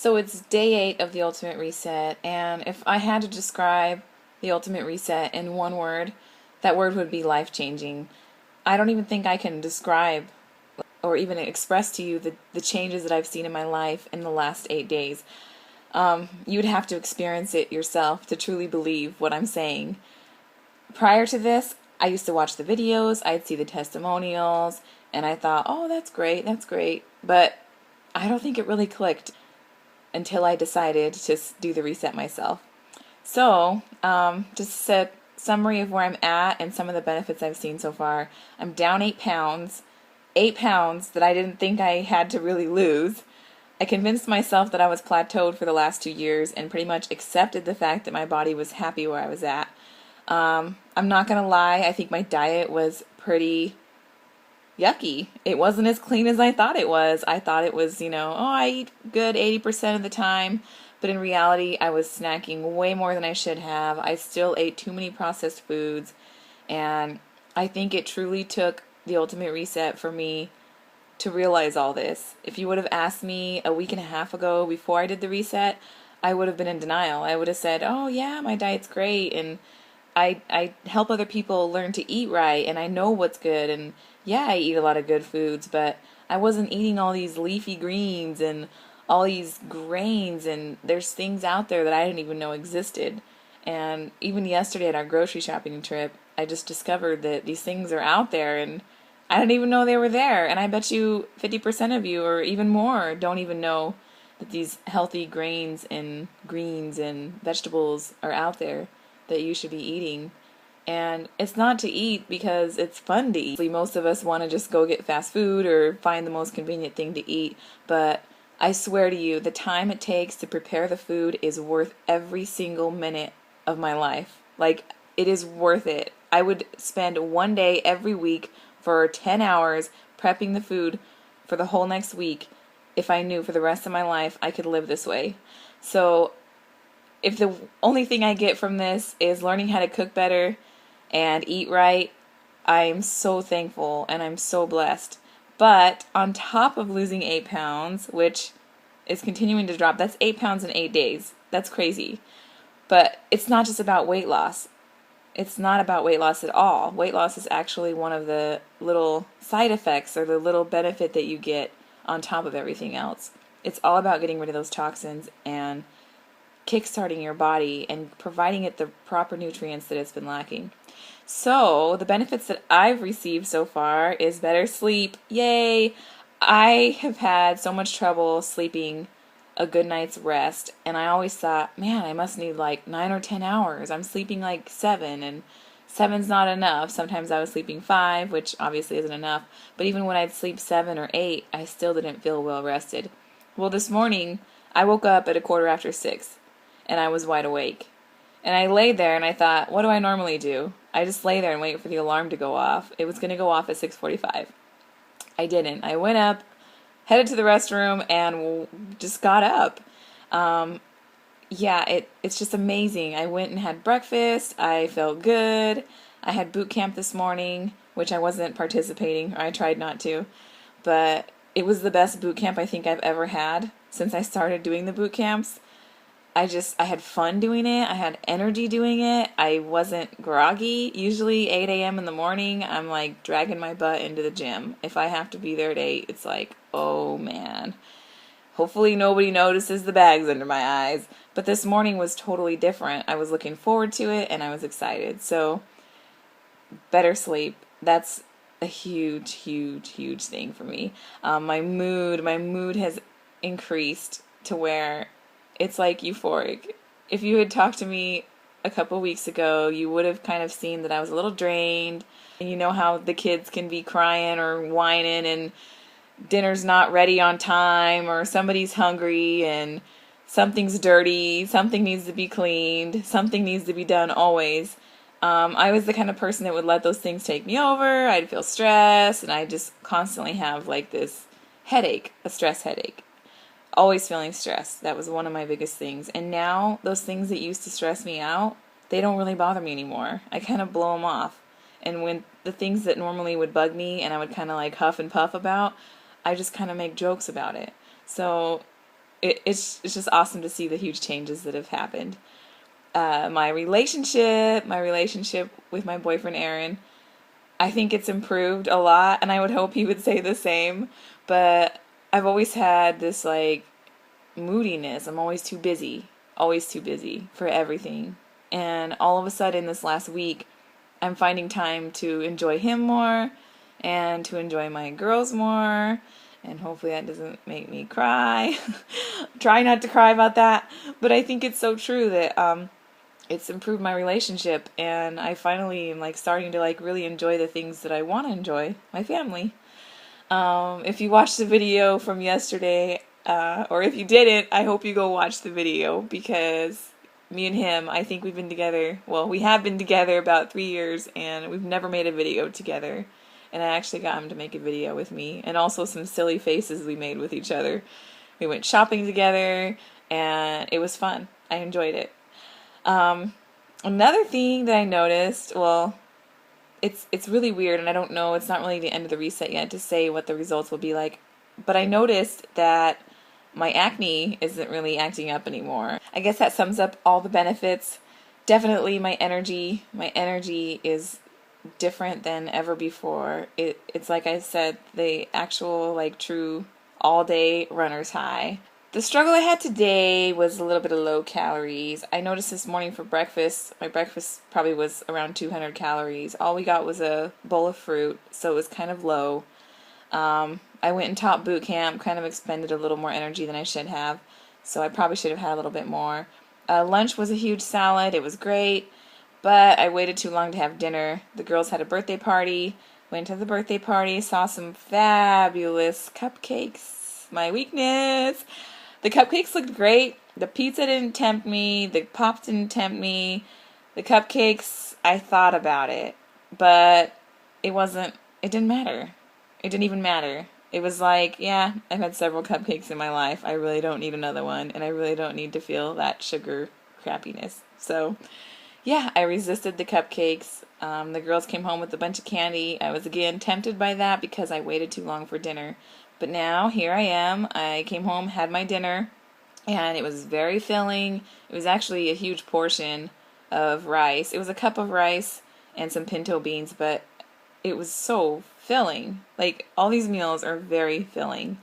So it's day 8 of the Ultimate Reset, and if I had to describe the Ultimate Reset in one word, that word would be life-changing. I don't even think I can describe or even express to you the changes that I've seen in my life in the last 8 days. You would have to experience it yourself to truly believe what I'm saying. Prior to this, I used to watch the videos, I'd see the testimonials, and I thought, oh, that's great, that's great. But I don't think it really clicked until I decided to do the reset myself. So, just a summary of where I'm at and some of the benefits I've seen so far. I'm down 8 pounds. 8 pounds that I didn't think I had to really lose. I convinced myself that I was plateaued for the last 2 years and pretty much accepted the fact that my body was happy where I was at. I'm not going to lie, I think my diet was pretty yucky. It wasn't as clean as I thought it was. I thought it was, I eat good 80% of the time, but in reality, I was snacking way more than I should have. I still ate too many processed foods, and I think it truly took the Ultimate Reset for me to realize all this. If you would have asked me a week and a half ago before I did the reset, I would have been in denial. I would have said, oh yeah, my diet's great, and I help other people learn to eat right, and I know what's good, and yeah, I eat a lot of good foods, but I wasn't eating all these leafy greens and all these grains, and there's things out there that I didn't even know existed. And even yesterday at our grocery shopping trip, I just discovered that these things are out there, and I didn't even know they were there. And I bet you 50% of you, or even more, don't even know that these healthy grains and greens and vegetables are out there that you should be eating. And it's not to eat because it's fun to eat. Most of us want to just go get fast food or find the most convenient thing to eat, but I swear to you, the time it takes to prepare the food is worth every single minute of my life. Like, it is worth it. I would spend one day every week for 10 hours prepping the food for the whole next week if I knew for the rest of my life I could live this way. So if the only thing I get from this is learning how to cook better and eat right, I'm so thankful and I'm so blessed. But on top of losing 8 pounds, which is continuing to drop, that's 8 pounds in 8 days. That's crazy. But it's not just about weight loss. It's not about weight loss at all. Weight loss is actually one of the little side effects or the little benefit that you get on top of everything else. It's all about getting rid of those toxins and kickstarting your body and providing it the proper nutrients that it's been lacking. So the benefits that I've received so far is better sleep. Yay! I have had so much trouble sleeping a good night's rest, and I always thought, man, I must need like 9 or 10 hours. I'm sleeping like 7, and 7's not enough. Sometimes I was sleeping 5, which obviously isn't enough, but even when I'd sleep 7 or 8, I still didn't feel well rested. Well, this morning, I woke up at 6:15, and I was wide awake. And I laid there and I thought, what do I normally do? I just lay there and wait for the alarm to go off. It was going to go off at 6:45. I didn't. I went up, headed to the restroom, and just got up. It's just amazing. I went and had breakfast. I felt good. I had boot camp this morning, which I wasn't participating, or I tried not to. But it was the best boot camp I think I've ever had since I started doing the boot camps. I had fun doing it. I had energy doing it. I wasn't groggy. Usually 8 a.m. in the morning, I'm like dragging my butt into the gym. If I have to be there at 8, it's like, oh man. Hopefully nobody notices the bags under my eyes. But this morning was totally different. I was looking forward to it and I was excited. So, better sleep. That's a huge, huge, huge thing for me. My mood has increased to where it's like euphoric. If you had talked to me a couple weeks ago, you would have kind of seen that I was a little drained. And you know how the kids can be crying or whining and dinner's not ready on time, or somebody's hungry and something's dirty, something needs to be cleaned, something needs to be done always. I was the kind of person that would let those things take me over. I'd feel stressed, and I'd just constantly have like this headache, a stress headache. Always feeling stressed. That was one of my biggest things. And now, those things that used to stress me out, they don't really bother me anymore. I kind of blow them off. And when the things that normally would bug me and I would kind of like huff and puff about, I just kind of make jokes about it. So it's just awesome to see the huge changes that have happened. My relationship with my boyfriend Aaron, I think it's improved a lot, and I would hope he would say the same. But I've always had this like moodiness. I'm always too busy for everything. And all of a sudden, this last week, I'm finding time to enjoy him more and to enjoy my girls more. And hopefully that doesn't make me cry. Try not to cry about that. But I think it's so true that it's improved my relationship, and I finally am like starting to like really enjoy the things that I want to enjoy, my family. If you watched the video from yesterday, or if you didn't, I hope you go watch the video, because me and him, I think we've been together, well, we have been together about 3 years, and we've never made a video together. And I actually got him to make a video with me, and also some silly faces we made with each other. We went shopping together, and it was fun. I enjoyed it. Another thing that I noticed, well, it's really weird, and I don't know, it's not really the end of the reset yet to say what the results will be like, but I noticed that my acne isn't really acting up anymore. I guess that sums up all the benefits. Definitely my energy is different than ever before. It's like I said, the actual like true all day runner's high. The struggle I had today was a little bit of low calories. I noticed this morning for breakfast, my breakfast probably was around 200 calories. All we got was a bowl of fruit, so it was kind of low. I went and taught boot camp, kind of expended a little more energy than I should have, so I probably should have had a little bit more. Lunch was a huge salad. It was great, but I waited too long to have dinner. The girls had a birthday party. Went to the birthday party, saw some fabulous cupcakes. My weakness. The cupcakes looked great. The pizza didn't tempt me. The pops didn't tempt me. The cupcakes, I thought about it. But it didn't matter. It didn't even matter. It was like, yeah, I've had several cupcakes in my life. I really don't need another one. And I really don't need to feel that sugar crappiness. So, yeah, I resisted the cupcakes. The girls came home with a bunch of candy. I was again tempted by that because I waited too long for dinner. But now, here I am. I came home, had my dinner, and it was very filling. It was actually a huge portion of rice. It was a cup of rice and some pinto beans, but it was so filling. Like, all these meals are very filling.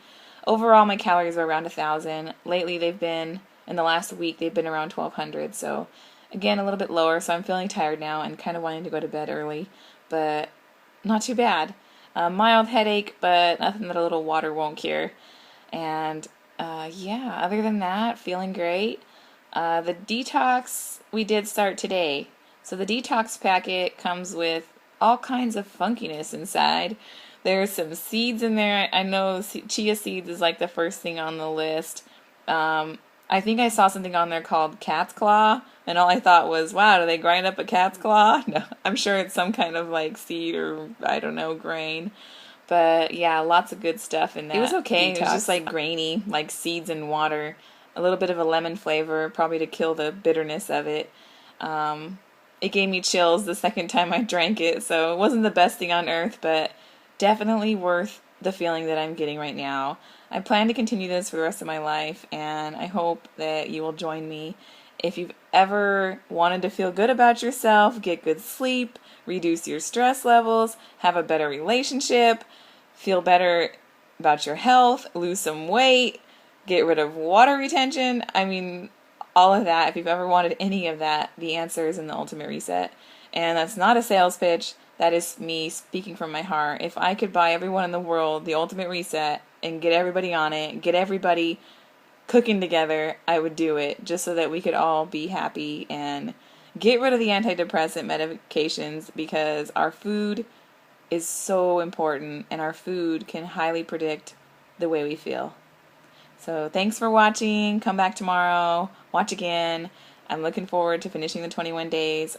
Overall, my calories are around 1,000. Lately, in the last week, they've been around 1,200. So, again, a little bit lower, so I'm feeling tired now and kind of wanting to go to bed early, but not too bad. Mild headache, but nothing that a little water won't cure. And yeah, other than that, feeling great. The detox we did start today. So the detox packet comes with all kinds of funkiness inside. There's some seeds in there. I know chia seeds is like the first thing on the list. I think I saw something on there called cat's claw, and all I thought was, wow, do they grind up a cat's claw? No, I'm sure it's some kind of like seed or, I don't know, grain. But yeah, lots of good stuff in that. It was okay. Detox. It was just like grainy, like seeds and water. A little bit of a lemon flavor, probably to kill the bitterness of it. It gave me chills the second time I drank it, so it wasn't the best thing on earth, but definitely worth the feeling that I'm getting right now. I plan to continue this for the rest of my life, and I hope that you will join me. If you've ever wanted to feel good about yourself, get good sleep, reduce your stress levels, have a better relationship, feel better about your health, lose some weight, get rid of water retention, I mean, all of that, if you've ever wanted any of that, the answer is in the Ultimate Reset. And that's not a sales pitch. That is me speaking from my heart. If I could buy everyone in the world the Ultimate Reset and get everybody on it, get everybody cooking together, I would do it just so that we could all be happy and get rid of the antidepressant medications, because our food is so important and our food can highly predict the way we feel. So thanks for watching. Come back tomorrow. Watch again. I'm looking forward to finishing the 21 days.